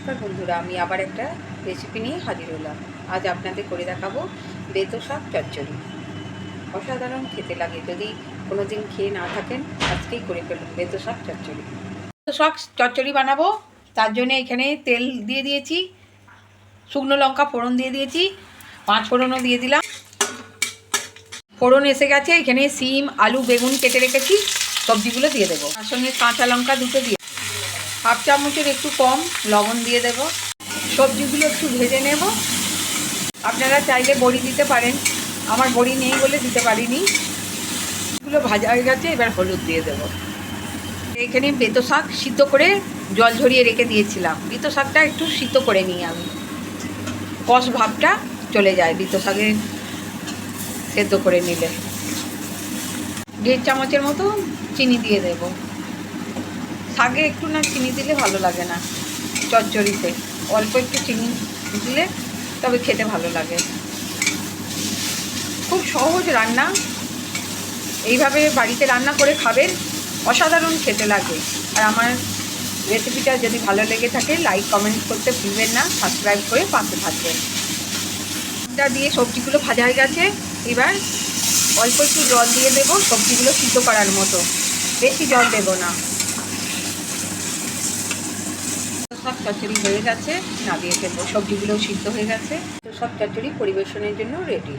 নমস্কার বন্ধুরা, আমি আবার একটা রেসিপি নিয়ে হাজির হলাম। আজ আপনাদের করে দেখাবো বেতো শাক চচ্চড়ি। অসাধারণ খেতে লাগে, যদি কোনো দিন খেয়ে না থাকেন আজকেই করে ফেলুন বেতো শাক চচ্চড়ি। বেতো শাক চচ্চড়ি বানাবো, তার জন্য এখানে তেল দিয়ে দিয়েছি, শুকনো লঙ্কা ফোড়ন দিয়ে দিয়েছি, 5 ফোড়নও দিয়ে দিলাম। ফোড়ন এসে গেছে, এখানে সিম আলু বেগুন কেটে রেখেছি, সবজিগুলো দিয়ে দেবো। তার সঙ্গে কাঁচা লঙ্কা দুটো দিয়ে, হাফ চামচের একটু কম লবণ দিয়ে দেব। সবজিগুলো একটু ভেজে নেব। আপনারা চাইলে বড়ি দিতে পারেন, আমার বড়ি নেই বলে দিতে পারিনি। এগুলো ভাজা হয়ে গেছে, এবার হলুদ দিয়ে দেব। এখানে বেতো শাক সিদ্ধ করে জল ঝরিয়ে রেখে দিয়েছিলাম। বেতো শাকটা একটু সিদ্ধ করে নিই আমি, কষ ভাবটা চলে যায় বেতো শাকে সেদ্ধ করে নিলে। 1.5 চামচের মতো চিনি দিয়ে দেব। শাকে একটু না চিনি দিলে ভালো লাগে না, চচ্চড়িতে অল্প একটু চিনি দিলে তবে খেতে ভালো লাগে। খুব সহজ রান্না, এইভাবে বাড়িতে রান্না করে খাবেন, অসাধারণ খেতে লাগে। আর আমার রেসিপিটা যদি ভালো লেগে থাকে লাইক কমেন্ট করতে ভুলবেন না, সাবস্ক্রাইব করে পাশে থাকবেন। এটা দিয়ে সবজিগুলো ভাজা হয়ে গেছে, এবার অল্প একটু জল দিয়ে দেবো সবজিগুলো সিদ্ধ করার মতো, বেশি জল দেবো না। সব চচ্চড়ি হয়ে গেছে, নামিয়ে ফেলবো। সবজিগুলোও সিদ্ধ হয়ে গেছে, তো সব চচ্চড়ি পরিবেশনের জন্য রেডি।